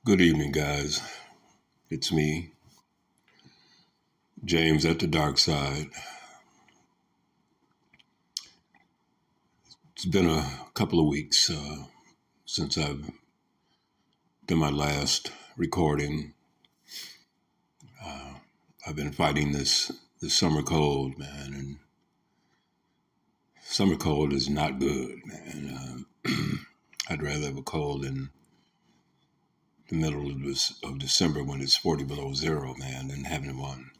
Good evening, guys. It's me, James at the dark side. It's been a couple of weeks since I've done my last recording. I've been fighting this summer cold, man, and summer cold is not good, man. I'd rather have a cold in the middle of December when it's 40 below zero, man, than having one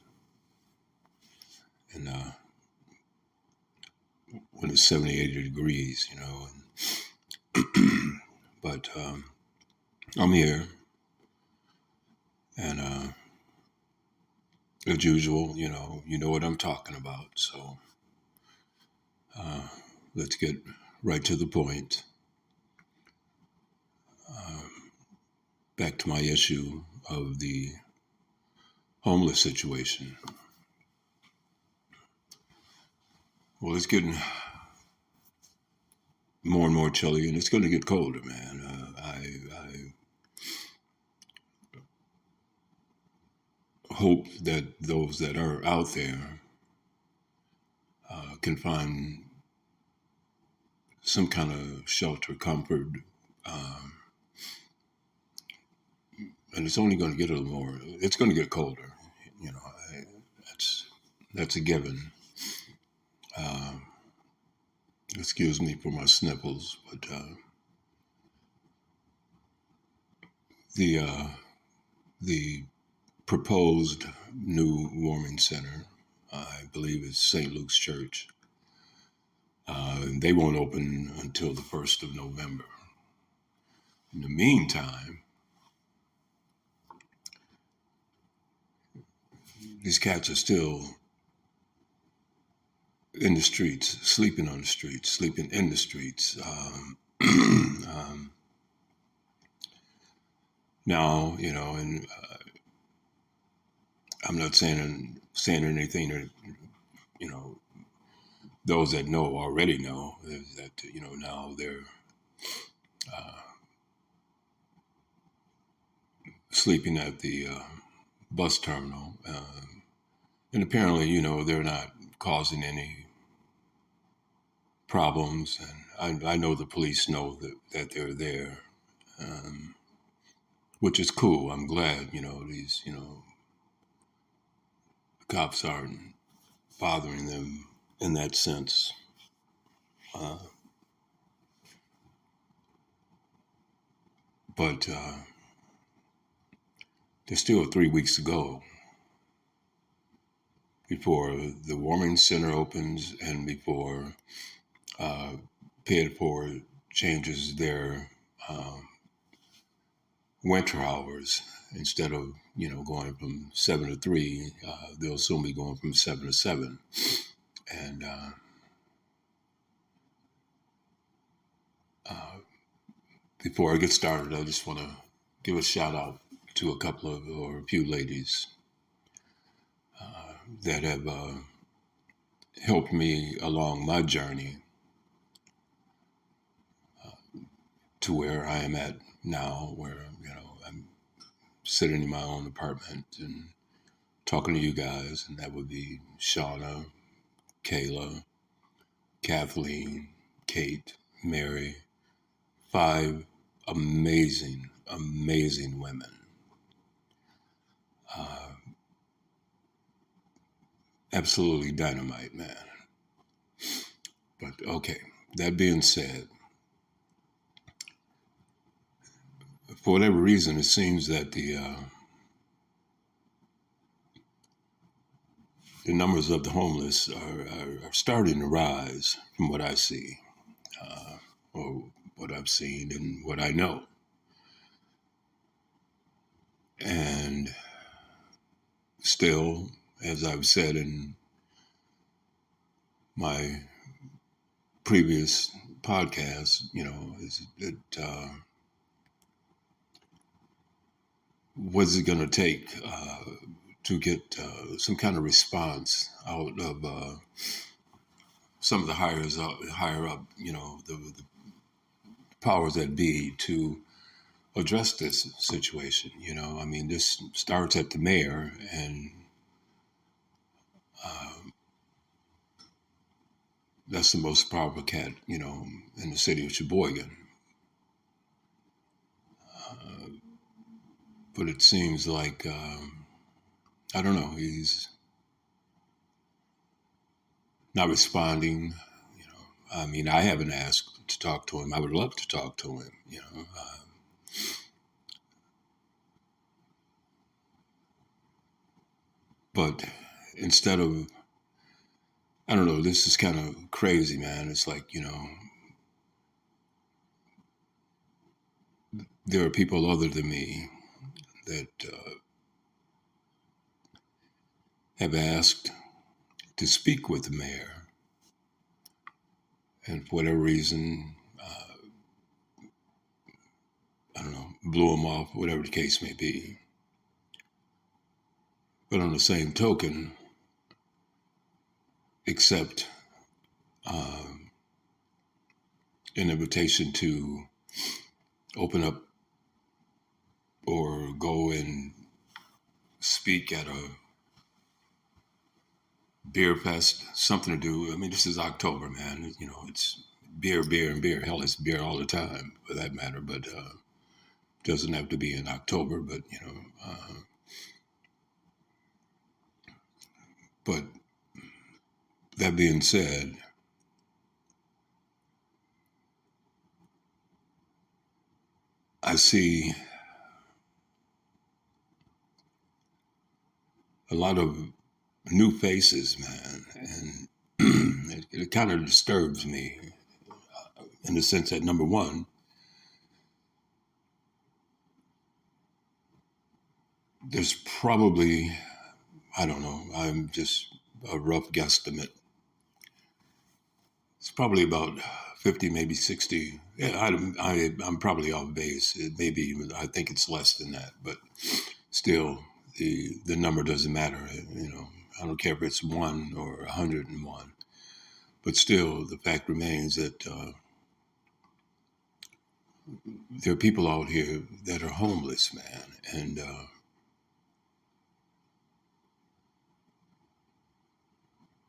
and when it's 70, 80 degrees, you know. But I'm here, and as usual, you know what I'm talking about. So let's get right to the point. Back to my issue of the homeless situation. Well, it's getting more and more chilly, and it's going to get colder, man. I hope that those that are out there can find some kind of shelter, comfort, um, and it's only going to get a little more. It's going to get colder, you know. That's a given. Uh, excuse me for my sniffles, but the uh, the proposed new warming center, I believe it's St. Luke's Church. They won't open until the 1st of November. In the meantime, these cats are still in the streets, sleeping on the streets, sleeping in the streets. Now, and I'm not saying anything that, you know, those that know already know is that, now they're sleeping at the bus terminal. And apparently, they're not causing any problems. And I know the police know that they're there, which is cool. I'm glad, these, cops aren't bothering them in that sense. Uh, but there's still 3 weeks to go before the warming center opens and before paid for changes their winter hours. Instead of going from 7 to 3, they'll soon be going from 7 to 7. And before I get started, I just want to give a shout out to a couple of or a few ladies that have helped me along my journey to where I am at now, where I'm sitting in my own apartment and talking to you guys, and that would be Shauna, Kayla, Kathleen, Kate, Mary, 5 amazing, amazing women. Absolutely dynamite, man. But okay, that being said, for whatever reason, it seems that the numbers of the homeless are starting to rise from what I see, or what I've seen and what I know. And still, as I've said in my previous podcast, what's it going to take to get some kind of response out of some of the higher up, the powers that be, to address this situation. I mean, this starts at the mayor, and that's the most powerful cat, in the city of Sheboygan. But it seems like, I don't know, he's not responding. I mean, I haven't asked to talk to him. I would love to talk to him, but instead of, I don't know, this is kind of crazy, man. It's like, there are people other than me that have asked to speak with the mayor, and for whatever reason, I don't know, blew him off, whatever the case may be. But on the same token, accept um, an invitation to open up or go and speak at a beer fest, something to do. I mean, this is October, man. It's beer, beer, and beer. Hell, it's beer all the time, for that matter. But doesn't have to be in October. But but that being said, I see a lot of new faces, man, and it kind of disturbs me in the sense that, number one, there's probably, I don't know, I'm just a rough guesstimate. It's probably about 50, maybe 60. Yeah, I'm probably off base. It may be even, I think it's less than that, but still, the number doesn't matter. I don't care if it's 1 or 101, but still, the fact remains that there are people out here that are homeless, man, and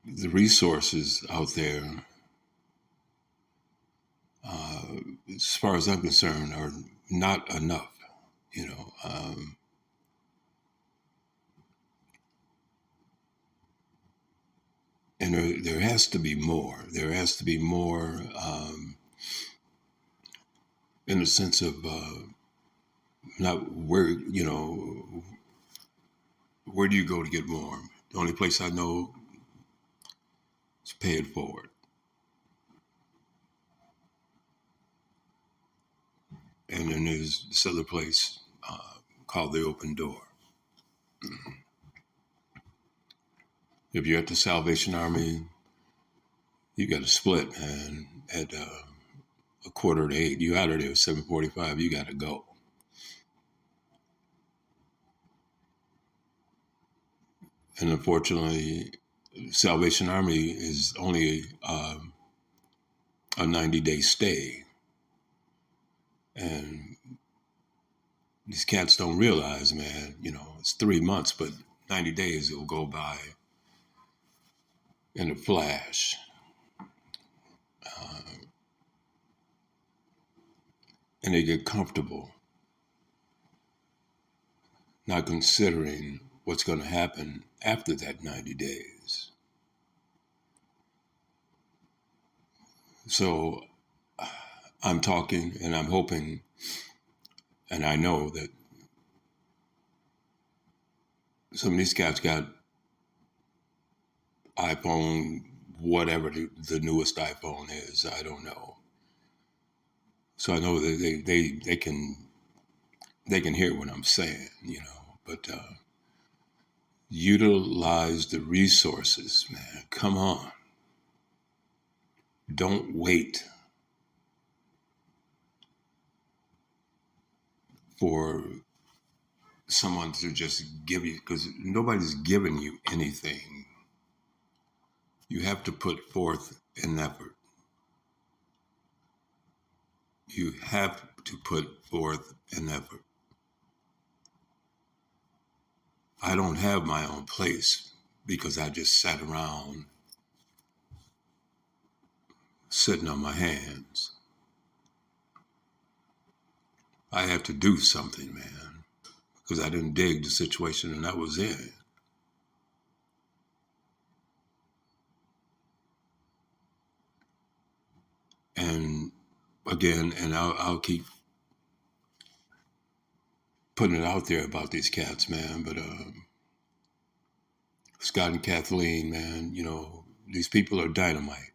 the resources out there, uh, as far as I'm concerned, are not enough. You know, um, and there has to be more. There has to be more in the sense of not where do you go to get more? The only place I know is pay it forward, and then there's this other place called the Open Door. If you're at the Salvation Army, you got to split, man. At a quarter to 8, you out of there at 7:45. You got to go. And unfortunately, Salvation Army is only a 90-day stay, and these cats don't realize, man. It's 3 months, but 90 days will go by in a flash. Uh, and they get comfortable, not considering what's going to happen after that 90 days. So I'm talking and I'm hoping, and I know that some of these cats got iPhone, whatever the newest iPhone is. I don't know. So I know that they can hear what I'm saying, but utilize the resources, man. Come on. Don't wait for someone to just give you, because nobody's giving you anything. You have to put forth an effort. You have to put forth an effort. I don't have my own place because I just sat around sitting on my hands. I had to do something, man, because I didn't dig the situation that I was in. And again, and I'll keep putting it out there about these cats, man. But Scott and Kathleen, man, you know, these people are dynamite.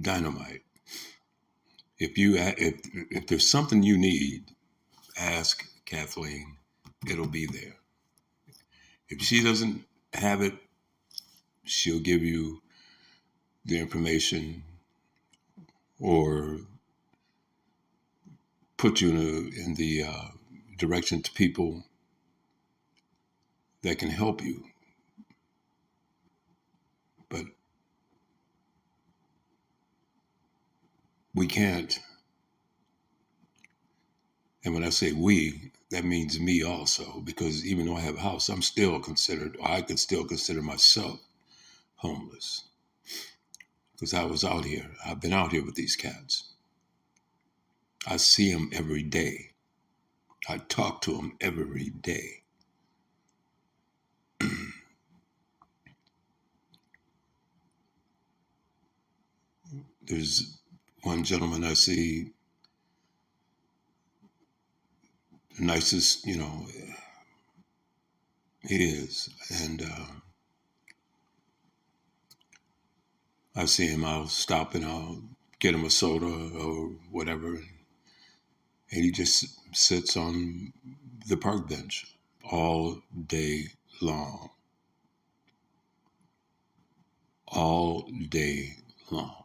Dynamite. If there's something you need, ask Kathleen. It'll be there. If she doesn't have it, she'll give you the information or put you in the direction to people that can help you. But we can't. And when I say we, that means me also, because even though I have a house, I could still consider myself homeless. Because I was out here. I've been out here with these cats. I see them every day. I talk to them every day. There's one gentleman I see, the nicest, you know, he is. And I see him, I'll stop and I'll get him a soda or whatever. And he just sits on the park bench all day long. All day long.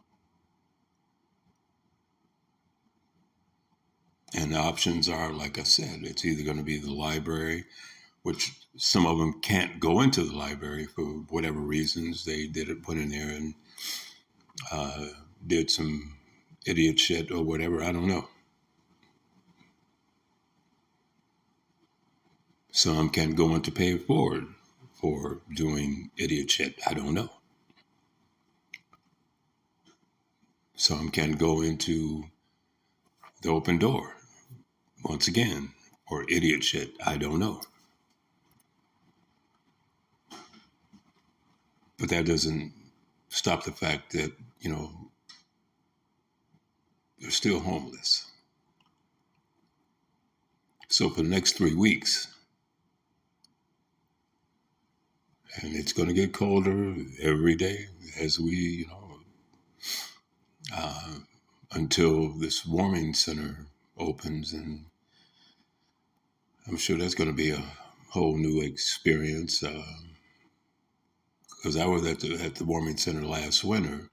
And the options are, like I said, it's either going to be the library, which some of them can't go into the library for whatever reasons. They went in there and did some idiot shit or whatever. I don't know. Some can't go into pay it forward for doing idiot shit. I don't know. Some can go into the open door once again or idiot shit. I don't know. But that doesn't stop the fact that, you know, they're still homeless. So for the next 3 weeks, and it's going to get colder every day as we, you know, until this warming center opens. And I'm sure that's going to be a whole new experience. Because I was at the warming center last winter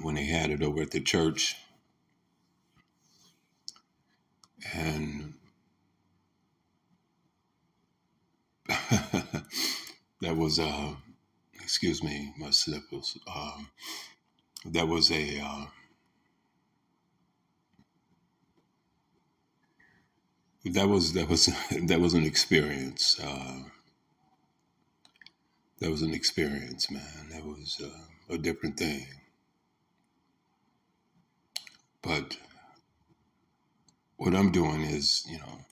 when they had it over at the church. And that was, excuse me, my sniffles. That was that was an experience. That was an experience, man. That was a different thing. But what I'm doing is, you know,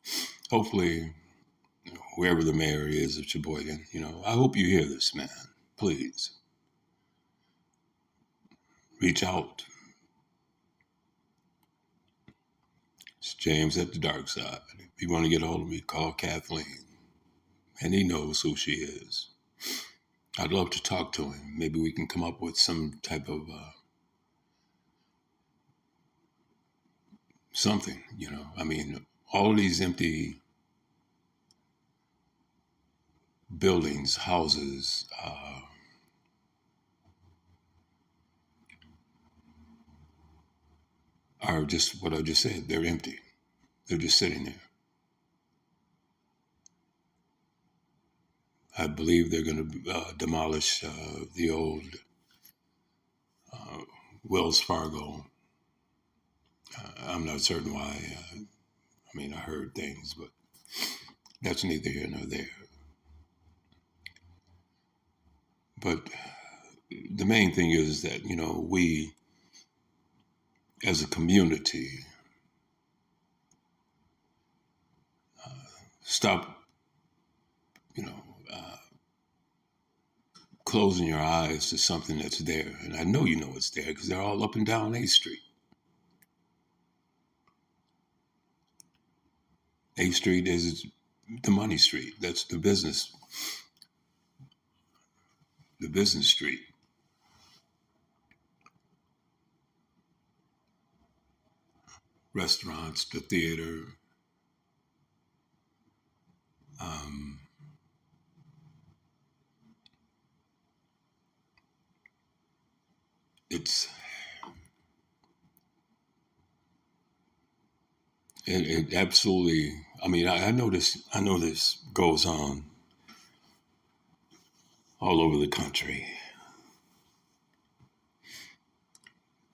hopefully, you know, whoever the mayor is of Sheboygan, you know, I hope you hear this, man. Please reach out. It's James at the Dark Side. If you want to get a hold of me, call Kathleen. And he knows who she is. I'd love to talk to him. Maybe we can come up with some type of something, you know. I mean, all of these empty buildings, houses, are just what I just said. They're empty. They're just sitting there. I believe they're going to demolish the old Wells Fargo I'm not certain why. I heard things, but that's neither here nor there. But the main thing is that, we as a community stop, you know, uh, closing your eyes to something that's there. And I know you know it's there because they're all up and down A Street. A Street is the money street. That's the business street. Restaurants, the theater. Um, it's it absolutely. I know this. I know this goes on all over the country,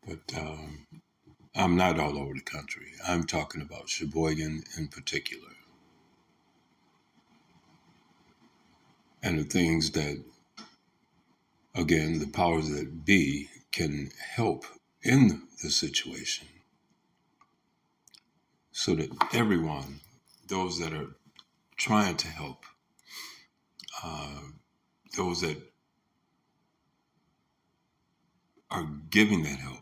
but I'm not all over the country. I'm talking about Sheboygan in particular, and the things that, again, the powers that be can help in the situation, so that everyone, those that are trying to help, uh, those that are giving that help,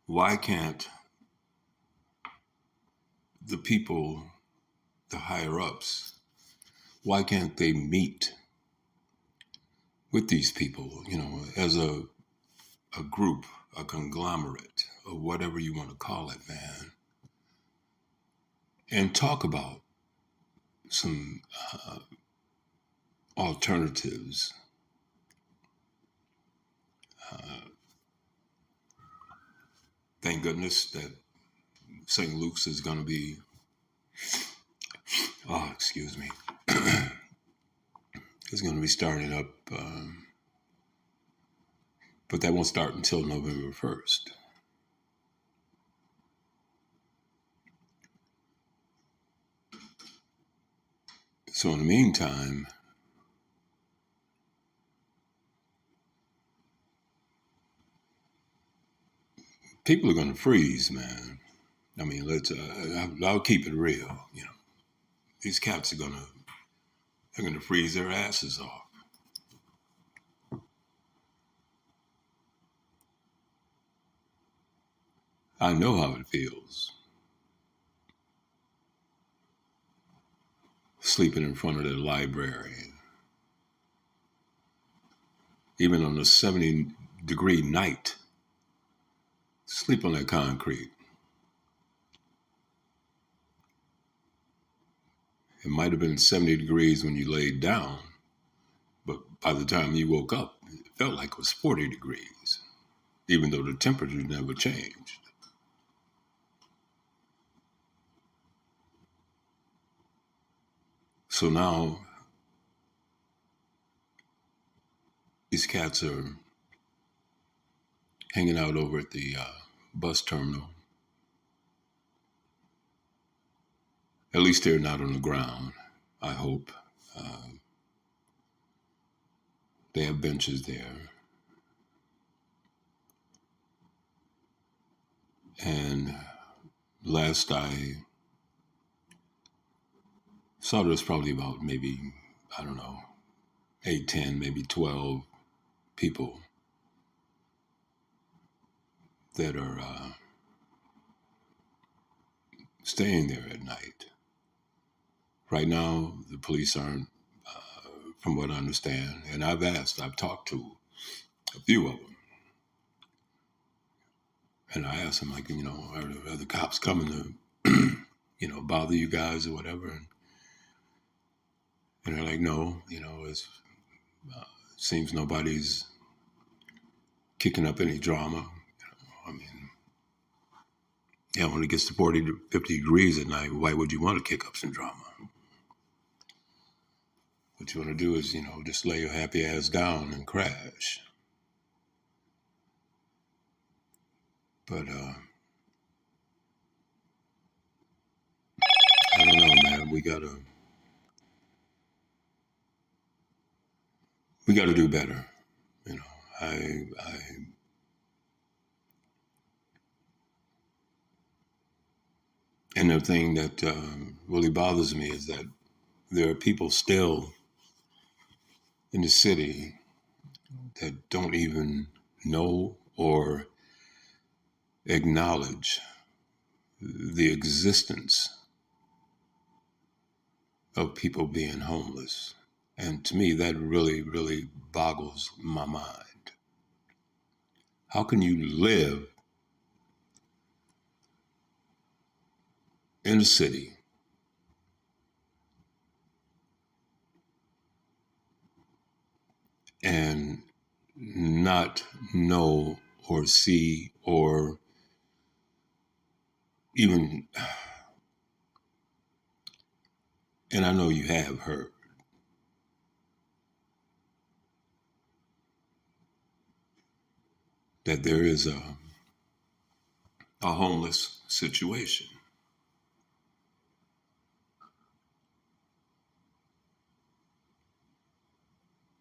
why can't the people, the higher ups, why can't they meet with these people, as a group, a conglomerate, or whatever you want to call it, man, and talk about some alternatives. Uh, thank goodness that St. Luke's is going to be, oh, excuse me, is going to be starting up, but that won't start until November 1st. So in the meantime, people are going to freeze, man. I'll keep it real. These cats they're gonna freeze their asses off. I know how it feels, sleeping in front of the library, even on a 70-degree night. Sleep on that concrete. It might have been 70 degrees when you laid down, but by the time you woke up, it felt like it was 40 degrees, even though the temperature never changed. So now these cats are hanging out over at the bus terminal. At least they're not on the ground, I hope. Uh, they have benches there. And last I saw, there was probably about maybe, I don't know, 8, 10, maybe 12 people that are staying there at night. Right now, the police aren't, from what I understand, and I've talked to a few of them, and I asked them, like, are the cops coming to, bother you guys or whatever? And they're like, no, it seems nobody's kicking up any drama. I mean, yeah, when it gets to 40 to 50 degrees at night, why would you want to kick up some drama? What you want to do is, just lay your happy ass down and crash. But we gotta do better. You know, I and the thing that really bothers me is that there are people still in the city that don't even know or acknowledge the existence of people being homeless. And to me, that really, really boggles my mind. How can you live in a city and not know or see or even, and I know you have heard, that there is a homeless situation?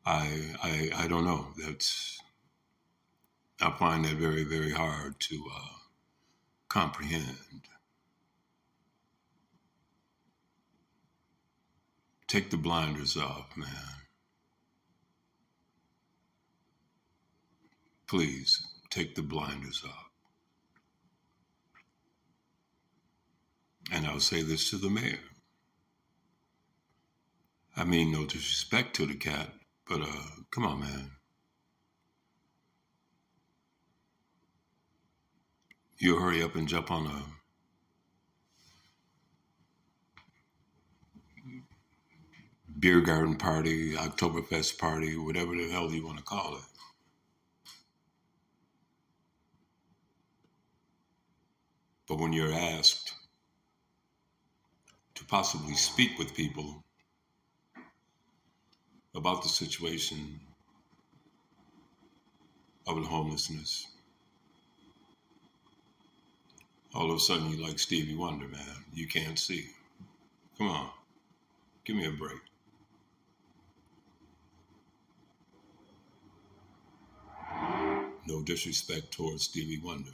I don't know. I find that very, very hard to comprehend. Take the blinders off, man. Please take the blinders off. And I'll say this to the mayor. I mean, no disrespect to the cat, but come on, man. You hurry up and jump on a beer garden party, Oktoberfest party, whatever the hell you want to call it. But when you're asked to possibly speak with people about the situation of the homelessness, all of a sudden you like Stevie Wonder, man. You can't see. Come on, give me a break. No disrespect towards Stevie Wonder.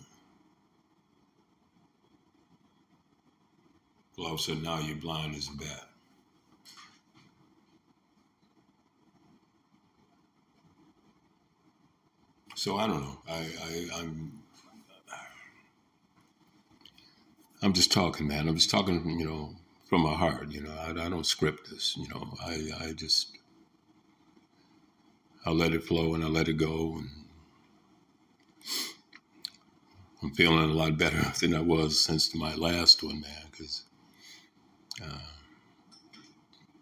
Well, all of a sudden now you're blind as a bat. So I don't know. I'm just talking, man. I'm just talking, from my heart. I don't script this. I let it flow and I let it go, and I'm feeling a lot better than I was since my last one, man.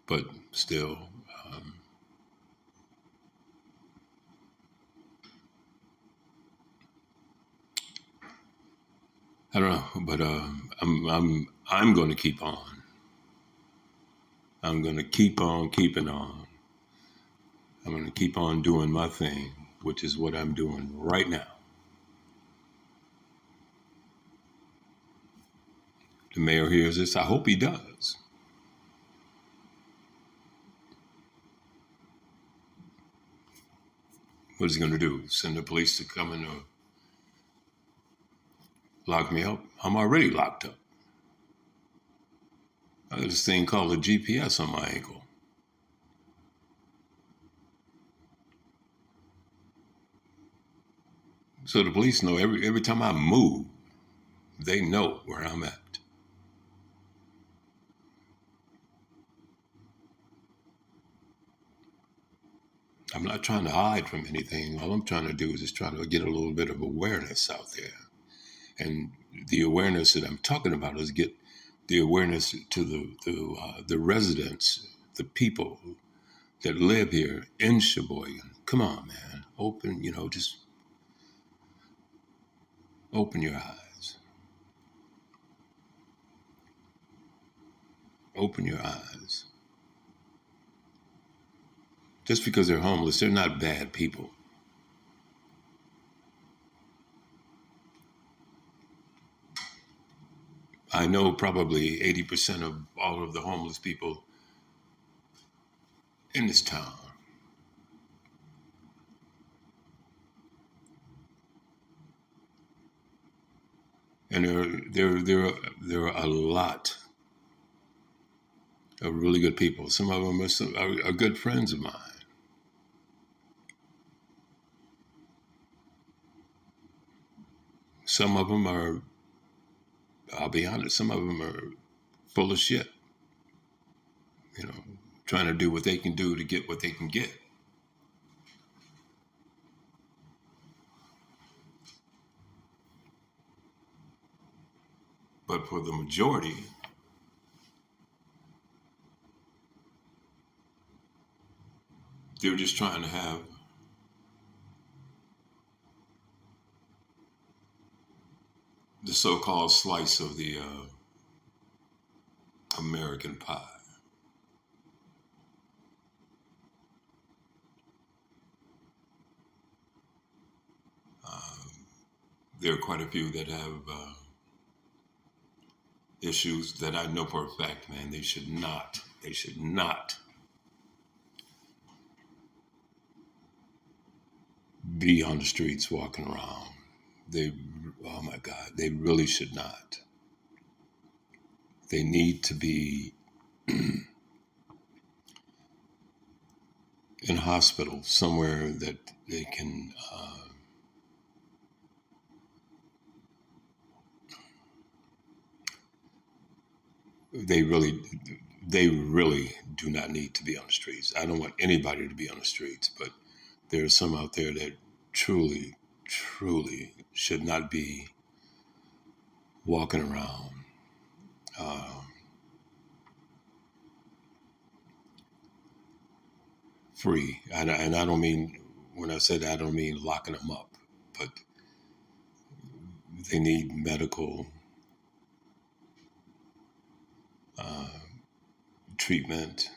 But still, um, I don't know. But I'm going to keep on. I'm going to keep on keeping on. I'm going to keep on doing my thing, which is what I'm doing right now. The mayor hears this. I hope he does. What is he going to do? Send the police to come and lock me up? I'm already locked up. I got this thing called a GPS on my ankle. So the police know every time I move, they know where I'm at. I'm not trying to hide from anything. All I'm trying to do is just try to get a little bit of awareness out there. And the awareness that I'm talking about is get the awareness to the residents, the people that live here in Sheboygan. Come on, man. Just open your eyes. Open your eyes. Just because they're homeless, they're not bad people. I know probably 80% of all of the homeless people in this town. And there are a lot of really good people. Some of them are good friends of mine. Some of them are, I'll be honest, some of them are full of shit, you know, trying to do what they can do to get what they can get. But for the majority, they're just trying to have the so-called slice of the American pie. There are quite a few that have issues that I know for a fact, man, they should not be on the streets walking around. They, oh my God, they really should not. They need to be in hospital somewhere that they can, they really, they really do not need to be on the streets. I don't want anybody to be on the streets, but there are some out there that truly, truly should not be walking around free. And I don't mean, when I said that, I don't mean locking them up, but they need medical treatment,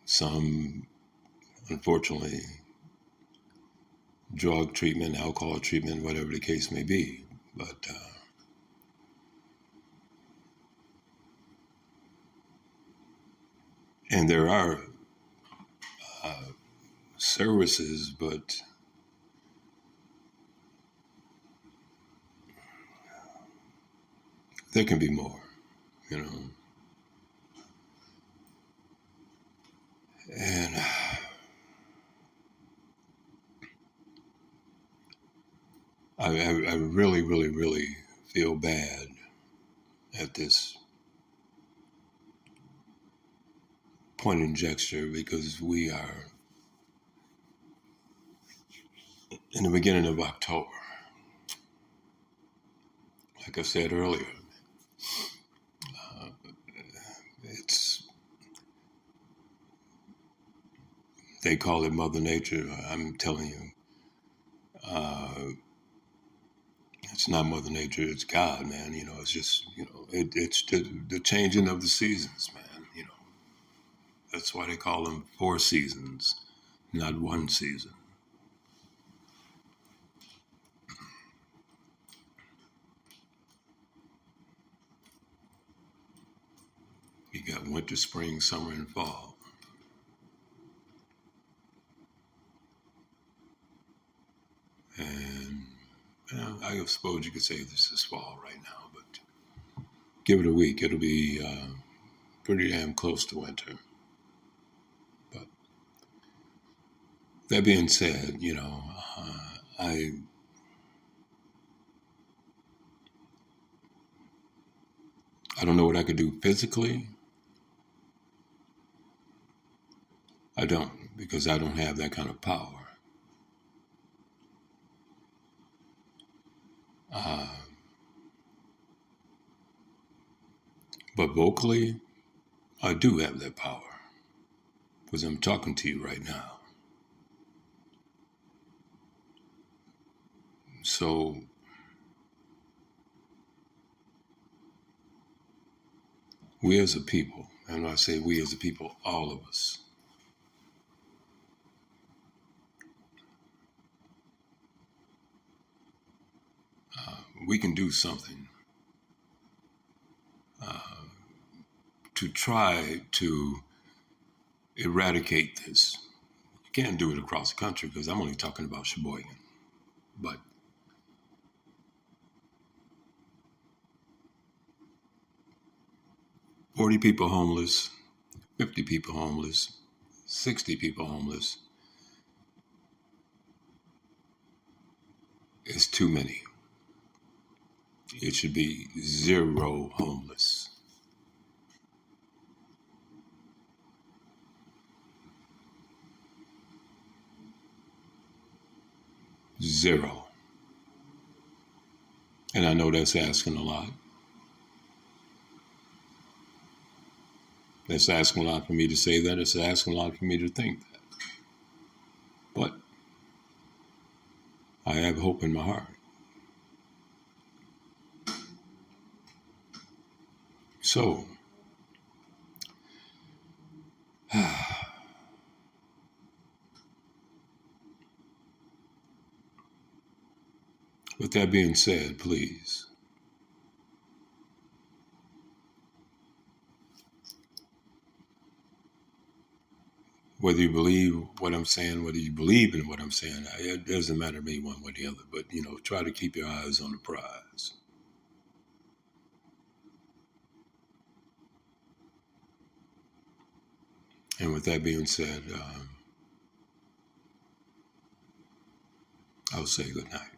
some, unfortunately, drug treatment, alcohol treatment, whatever the case may be. But, and there are services, but there can be more, you know. And I really, really, really feel bad at this point in gesture because we are in the beginning of October. Like I said earlier, it's, they call it Mother Nature. I'm telling you, it's not Mother Nature. It's God, man. You know, it's just, you know, it's the changing of the seasons, man. You know, that's why they call them 4 seasons, not one season. You got winter, spring, summer, and fall. And I suppose you could say this is fall right now, but give it a week. It'll be pretty damn close to winter. But that being said, you know, I I don't know what I could do physically. I don't, because I don't have that kind of power. Uh, but vocally, I do have that power because I'm talking to you right now. So we as a people, and when I say we as a people, all of us, we can do something to try to eradicate this. You can't do it across the country because I'm only talking about Sheboygan. But 40 people homeless, 50 people homeless, 60 people homeless is too many. It should be 0 homeless. Zero. And I know that's asking a lot. That's asking a lot for me to say that. It's asking a lot for me to think that. But I have hope in my heart. So, with that being said, please, whether you believe what I'm saying, whether you believe in what I'm saying, it doesn't matter to me one way or the other. But, try to keep your eyes on the prize. And with that being said, I'll say good night.